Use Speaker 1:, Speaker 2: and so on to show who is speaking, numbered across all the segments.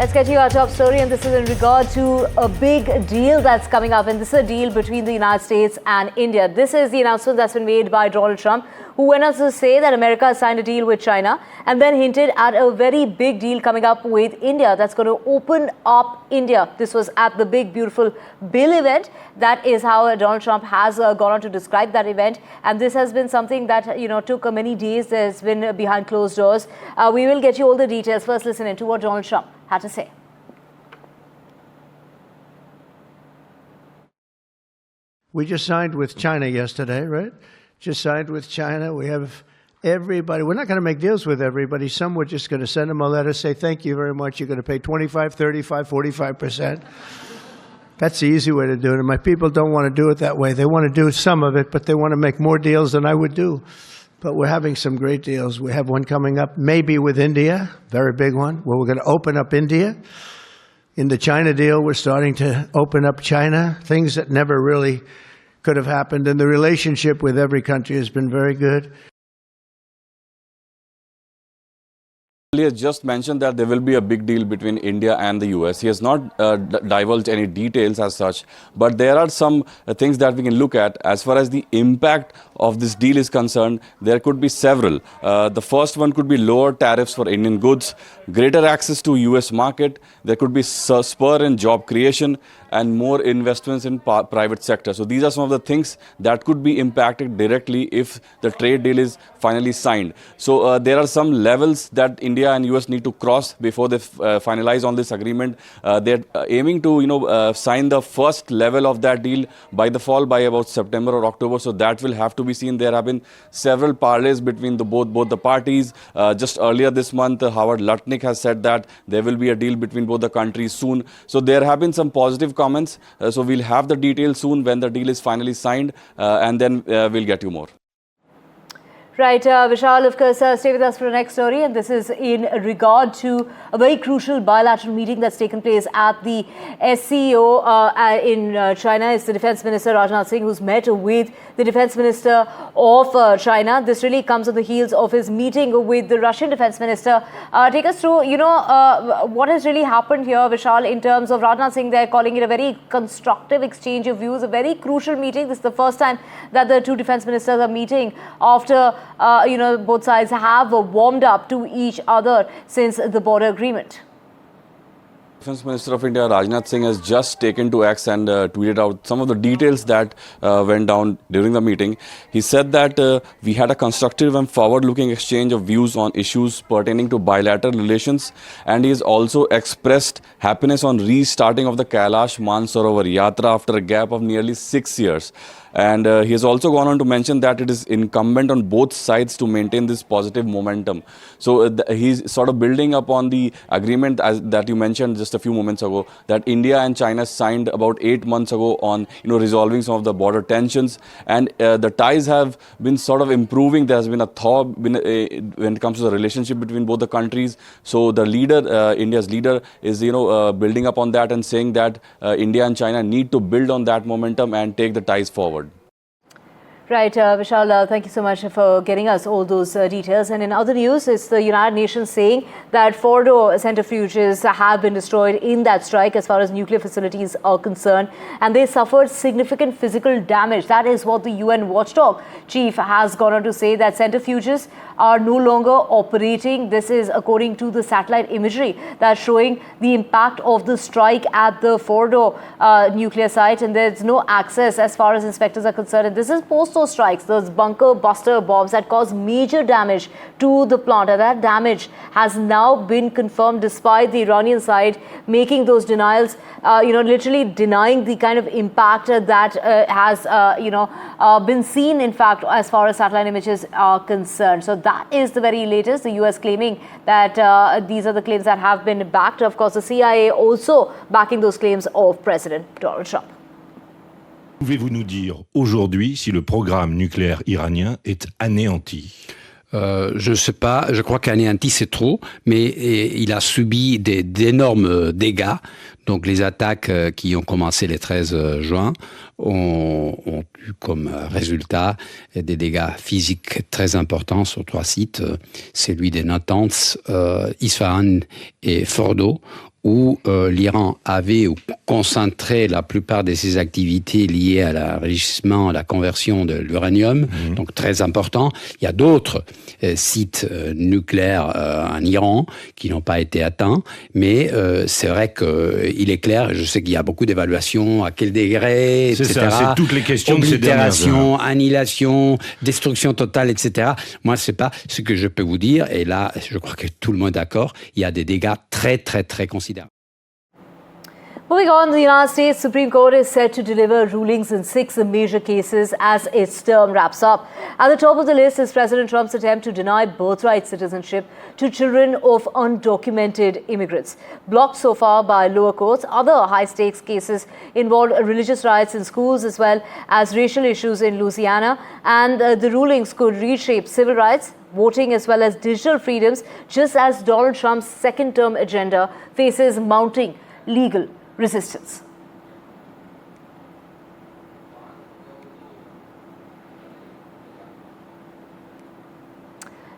Speaker 1: Let's get to our top story, and this is in regard to a big deal that's coming up, and this is a deal between the United States and India. This is the announcement that's been made by Donald Trump, who went on to say that America has signed a deal with China and then hinted at a very big deal coming up with India that's going to open up India. This was at the Big Beautiful Bill event. That is how Donald Trump has gone on to describe that event, and this has been something that took many days. There's been behind closed doors. We will get you all the details. First, listen in to what Donald Trump had to say.
Speaker 2: We just signed with China yesterday, right? Just signed with China. We have everybody. We're not going to make deals with everybody. Some we're just going to send them a letter, say thank you very much. You're going to pay 25, 35, 45%. That's the easy way to do it. And my people don't want to do it that way. They want to do some of it, but they want to make more deals than I would do. But we're having some great deals. We have one coming up, maybe with India, very big one, where we're going to open up India. In the China deal, we're starting to open up China, things that never really could have happened. And the relationship with every country has been very good.
Speaker 3: He has just mentioned that there will be a big deal between India and the US. He has not divulged any details as such, but there are some things that we can look at. As far as the impact of this deal is concerned, there could be several. The first one could be lower tariffs for Indian goods, greater access to US market, there could be spur in job creation, and more investments in private sector. So these are some of the things that could be impacted directly if the trade deal is finally signed. So there are some levels that India and US need to cross before they finalize on this agreement. They're aiming to sign the first level of that deal by the fall, by about September or October. So that will have to be seen. There have been several parleys between both the parties. Just earlier this month, Howard Lutnick has said that there will be a deal between both the countries soon. So there have been some positive comments. So we'll have the details soon when the deal is finally signed, and then we'll get you more.
Speaker 1: Right, Vishal, of course, stay with us for the next story, and this is in regard to a very crucial bilateral meeting that's taken place at the SCO in China. It's the Defence Minister Rajnath Singh who's met with the Defence Minister of China. This really comes on the heels of his meeting with the Russian Defence Minister. Take us through, what has really happened here, Vishal, in terms of Rajnath Singh. They're calling it a very constructive exchange of views, a very crucial meeting. This is the first time that the two defence ministers are meeting after both sides have warmed up to each other since the border agreement.
Speaker 3: Defence Minister of India Rajnath Singh has just taken to X and tweeted out some of the details that went down during the meeting. He said that we had a constructive and forward-looking exchange of views on issues pertaining to bilateral relations, and he has also expressed happiness on restarting of the Kailash Mansarovar Yatra after a gap of nearly 6 years. And he has also gone on to mention that it is incumbent on both sides to maintain this positive momentum. So he's sort of building upon the agreement that you mentioned just a few moments ago, that India and China signed about 8 months ago on resolving some of the border tensions, and the ties have been sort of improving. There has been a thaw when it comes to the relationship between both the countries. So the leader, India's leader, is building upon that and saying that India and China need to build on that momentum and take the ties forward.
Speaker 1: Right, Vishal, thank you so much for getting us all those details. And in other news, it's the United Nations saying that Fordo centrifuges have been destroyed in that strike as far as nuclear facilities are concerned, and they suffered significant physical damage. That is what the UN watchdog chief has gone on to say, that centrifuges are no longer operating. This is according to the satellite imagery that's showing the impact of the strike at the Fordo nuclear site, and there's no access as far as inspectors are concerned. And this is post those strikes, those bunker buster bombs that caused major damage to the plant, and that damage has now been confirmed despite the Iranian side making those denials, literally denying the kind of impact that has been seen, in fact, as far as satellite images are concerned. So that is the very latest, the US claiming that these are the claims that have been backed. Of course, the CIA also backing those claims of President Donald Trump.
Speaker 4: Pouvez-vous nous dire aujourd'hui si le programme nucléaire iranien est anéanti?
Speaker 5: Je ne sais pas, je crois qu'anéanti c'est trop, mais il a subi d'énormes dégâts. Donc les attaques qui ont commencé le 13 juin ont eu comme résultat des dégâts physiques très importants sur 3 sites, celui de Natanz, Isfahan et Fordo, où l'Iran avait ou concentrait la plupart de ses activités liées à l'enrichissement, à la conversion de l'uranium, donc très important. Il y a d'autres sites nucléaires en Iran qui n'ont pas été atteints, mais c'est vrai qu'il est clair, je sais qu'il y a beaucoup d'évaluations, à quel degré, etc.
Speaker 4: C'est ça, c'est toutes les questions de ces dernières heures.
Speaker 5: Annihilation, destruction totale, etc. Moi, c'est pas ce que je peux vous dire, et là, je crois que tout le monde est d'accord, il y a des dégâts très, très, très considérables.
Speaker 1: Moving on, the United States Supreme Court is set to deliver rulings in 6 major cases as its term wraps up. At the top of the list is President Trump's attempt to deny birthright citizenship to children of undocumented immigrants. Blocked so far by lower courts, other high-stakes cases involved religious rights in schools as well as racial issues in Louisiana, and the rulings could reshape civil rights, voting as well as digital freedoms, just as Donald Trump's second-term agenda faces mounting legal resistance.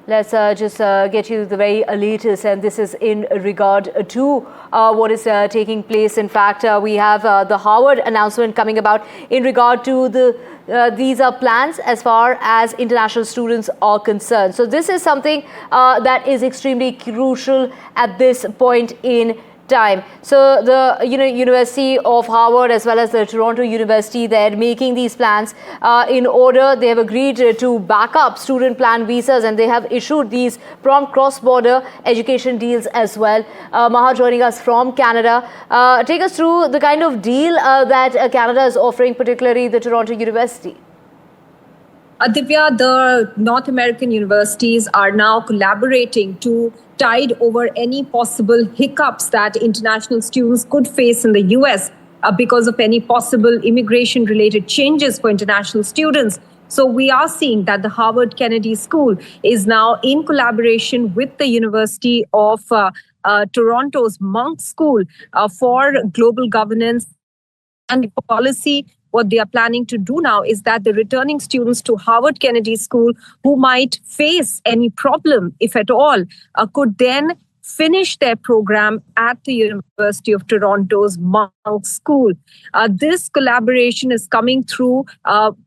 Speaker 1: Let's just get you the very latest, and this is in regard to what is taking place. In fact, we have the Harvard announcement coming about in regard to these are plans as far as international students are concerned. So this is something that is extremely crucial at this point in time. So the University of Harvard as well as the Toronto University, they're making these plans in order. They have agreed to back up student plan visas, and they have issued these prompt cross-border education deals as well. Maha joining us from Canada. Take us through the kind of deal that Canada is offering, particularly the Toronto University.
Speaker 6: Divya, the North American universities are now collaborating to tide over any possible hiccups that international students could face in the US because of any possible immigration-related changes for international students. So we are seeing that the Harvard Kennedy School is now in collaboration with the University of Toronto's Monk School for global governance and policy. What they are planning to do now is that the returning students to Harvard Kennedy School who might face any problem, if at all, could then finish their program at the University of Toronto's Monk School. This collaboration is coming through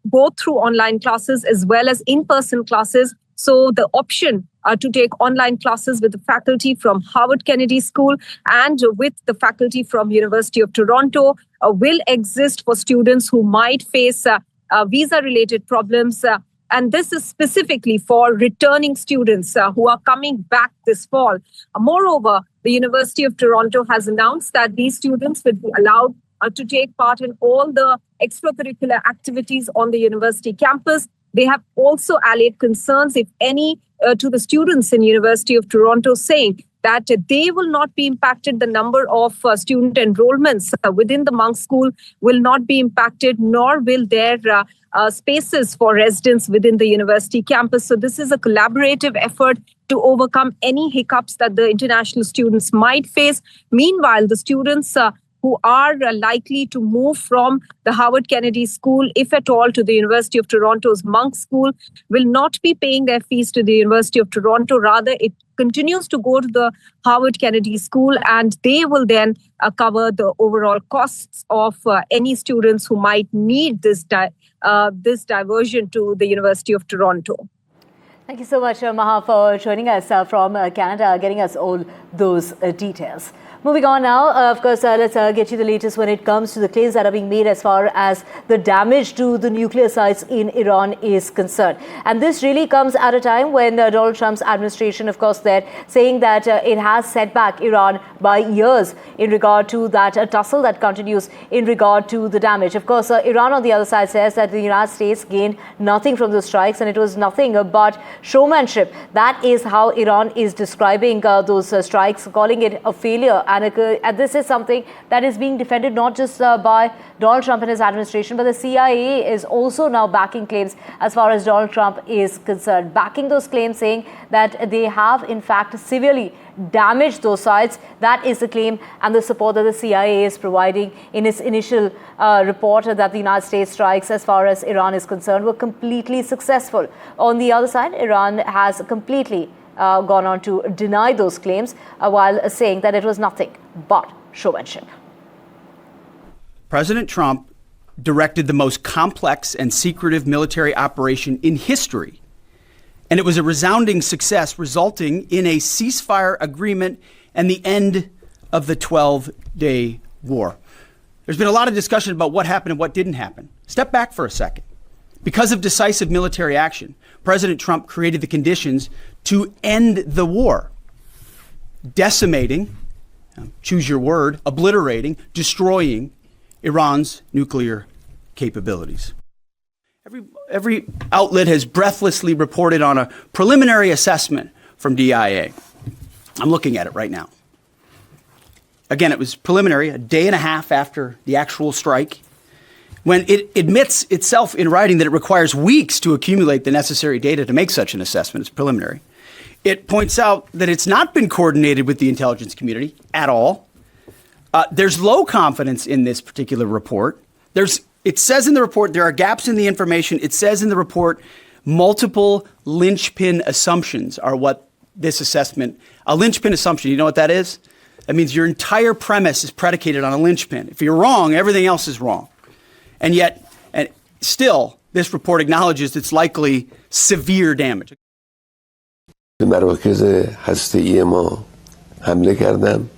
Speaker 6: both through online classes as well as in-person classes. So the option to take online classes with the faculty from Harvard Kennedy School and with the faculty from University of Toronto will exist for students who might face visa-related problems. And this is specifically for returning students who are coming back this fall. Moreover, the University of Toronto has announced that these students will be allowed to take part in all the extracurricular activities on the university campus. They have also allayed concerns, if any, to the students in University of Toronto, saying that they will not be impacted. The number of student enrollments within the Monk School will not be impacted, nor will their spaces for residents within the university campus. So this is a collaborative effort to overcome any hiccups that the international students might face. Meanwhile, the students who are likely to move from the Harvard Kennedy School, if at all, to the University of Toronto's Monk School, will not be paying their fees to the University of Toronto. Rather, it continues to go to the Harvard Kennedy School, and they will then cover the overall costs of any students who might need this diversion to the University of Toronto.
Speaker 1: Thank you so much, Maha, for joining us from Canada, getting us all those details. Moving on now, of course, let's get you the latest when it comes to the claims that are being made as far as the damage to the nuclear sites in Iran is concerned. And this really comes at a time when Donald Trump's administration, of course, they're saying that it has set back Iran by years in regard to that tussle that continues in regard to the damage. Of course, Iran on the other side says that the United States gained nothing from the strikes, and it was nothing but showmanship. That is how Iran is describing those strikes, calling it a failure. And this is something that is being defended not just by Donald Trump and his administration, but the CIA is also now backing claims as far as Donald Trump is concerned, backing those claims, saying that they have in fact severely damaged those sites. That is the claim and the support that the CIA is providing in its initial report that the United States strikes as far as Iran is concerned were completely successful. On the other side, Iran has completely gone on to deny those claims while saying that it was nothing but showmanship.
Speaker 7: President Trump directed the most complex and secretive military operation in history, and it was a resounding success, resulting in a ceasefire agreement and the end of the 12-day war. There's been a lot of discussion about what happened and what didn't happen. Step back for a second. Because of decisive military action, President Trump created the conditions to end the war, decimating, choose your word, obliterating, destroying Iran's nuclear capabilities. Every outlet has breathlessly reported on a preliminary assessment from DIA. I'm looking at it right now. Again, it was preliminary, a day and a half after the actual strike, when it admits itself in writing that it requires weeks to accumulate the necessary data to make such an assessment. It's preliminary. It points out that it's not been coordinated with the intelligence community at all. There's low confidence in this particular report. It says in the report there are gaps in the information. It says in the report multiple linchpin assumptions are what this assessment, a linchpin assumption, you know what that is? That means your entire premise is predicated on a linchpin. If you're wrong, everything else is wrong. And yet, and still, this report acknowledges it's likely severe damage.
Speaker 8: به مراکز هسته‌ای ما حمله کردن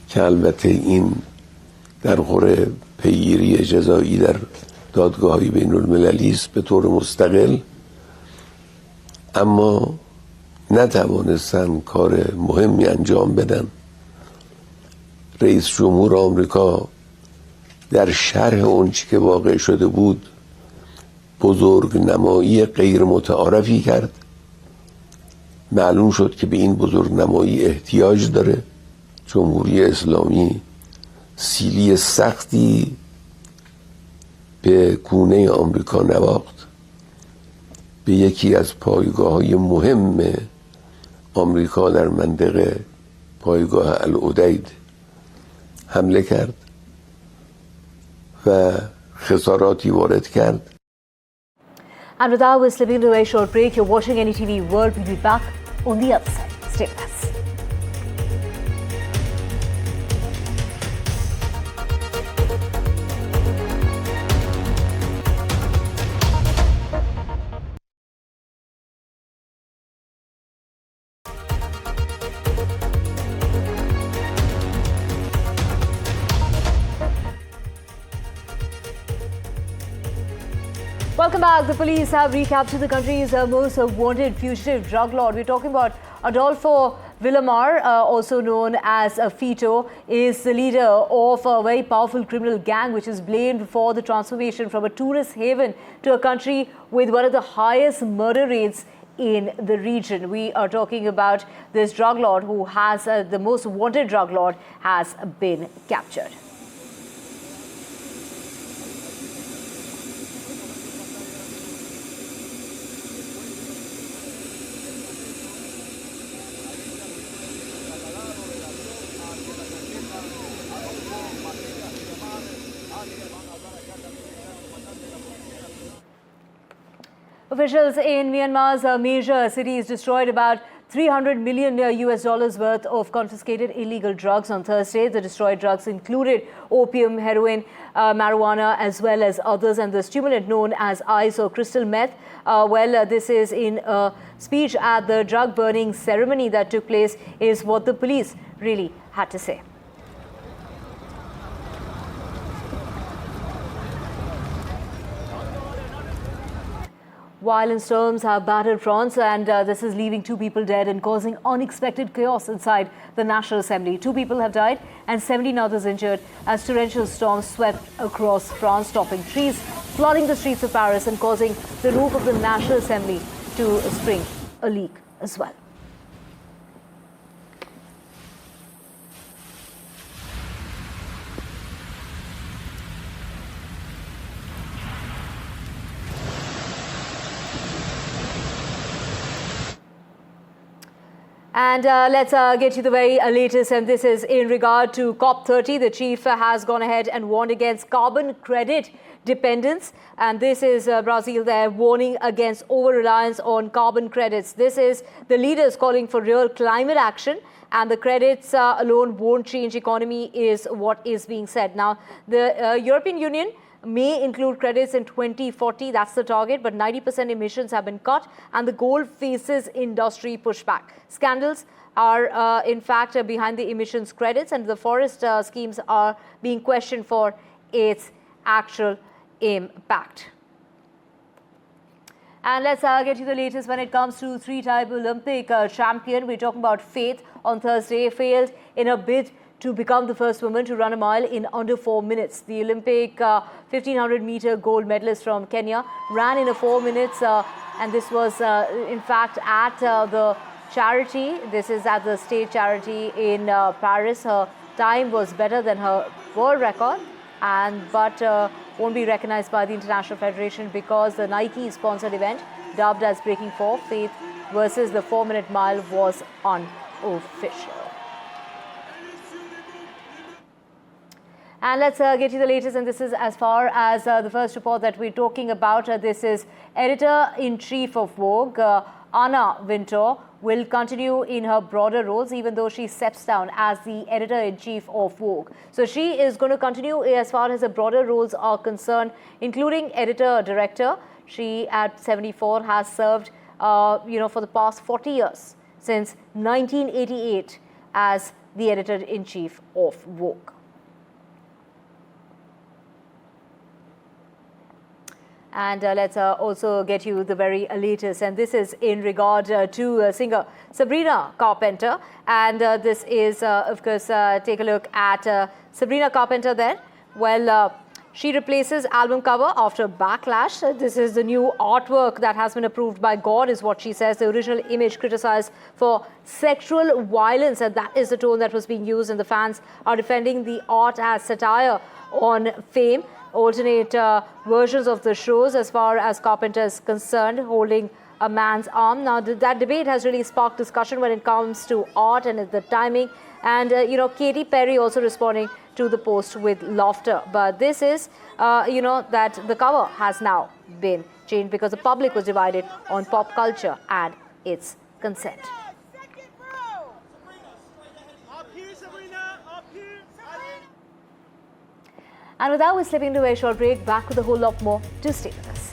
Speaker 8: که البته این در خور پیگیری جزایی در دادگاه‌های بین‌المللی است به طور مستقل، اما نتوانستن کار مهمی انجام بدن. رئیس جمهور آمریکا در شرح اونچه که واقع شده بود بزرگ نمایی غیر متعارفی کرد. معلوم شد که به این بزرگ نمایی احتیاج داره. جمهوری اسلامی سیلی سختی به گونه آمریکا نواخت، به یکی از پایگاه‌های مهم آمریکا در منطقه، پایگاه العدید، حمله کرد و خساراتی وارد کرد.
Speaker 1: And with that, we're slipping into a very short break. You're watching NDTV World. We'll be back on the other side. Stay with us. Welcome back. The police have recaptured the country's most wanted fugitive drug lord. We're talking about Adolfo Villamar, also known as Fito, is the leader of a very powerful criminal gang which is blamed for the transformation from a tourist haven to a country with one of the highest murder rates in the region. We are talking about this drug lord who has the most wanted drug lord has been captured. Officials in Myanmar's major cities destroyed about $300 million US worth of confiscated illegal drugs on Thursday. The destroyed drugs included opium, heroin, marijuana, as well as others, and the stimulant known as ice or crystal meth. This is in a speech at the drug burning ceremony that took place, is what the police really had to say. Violent storms have battered France, and this is leaving 2 people dead and causing unexpected chaos inside the National Assembly. 2 people have died and 17 others injured as torrential storms swept across France, topping trees, flooding the streets of Paris and causing the roof of the National Assembly to spring a leak as well. And let's get you the very latest, and this is in regard to COP30. The chief has gone ahead and warned against carbon credit dependence, and this is Brazil there warning against over-reliance on carbon credits. This is the leaders calling for real climate action, and the credits alone won't change economy is what is being said. Now, the European Union may include credits in 2040, that's the target, but 90% emissions have been cut and the goal faces industry pushback. Scandals are in fact behind the emissions credits, and the forest schemes are being questioned for its actual impact. And let's get you the latest when it comes to three-time Olympic champion. We're talking about Faith. On Thursday, failed in a bid to become the first woman to run a mile in under 4 minutes. The Olympic 1500-meter gold medalist from Kenya ran in 4 minutes, and this was in fact at the charity. This is at the state charity in Paris. Her time was better than her world record, but won't be recognized by the International Federation because the Nike-sponsored event, dubbed as Breaking 4, Faith versus the 4-minute mile, was unofficial. And let's get you the latest, and this is as far as the first report that we're talking about. This is Editor-in-Chief of Vogue, Anna Wintour, will continue in her broader roles even though she steps down as the Editor-in-Chief of Vogue. So she is going to continue as far as her broader roles are concerned, including Editor-Director. She, at 74, has served, for the past 40 years, since 1988, as the Editor-in-Chief of Vogue. And let's also get you the very latest, and this is in regard to singer Sabrina Carpenter. And this is, of course, take a look at Sabrina Carpenter there. Well, she replaces album cover after backlash. This is the new artwork that has been approved by God, is what she says. The original image criticized for sexual violence, and that is the tone that was being used, and the fans are defending the art as satire on fame. Alternate versions of the shows as far as Carpenter is concerned, holding a man's arm. Now, that debate has really sparked discussion when it comes to art and the timing. And, Katy Perry also responding to the post with laughter. But this is, that the cover has now been changed because the public was divided on pop culture and its consent. And with that, we're slipping into a short break. Back with a whole lot more. Do stay with us.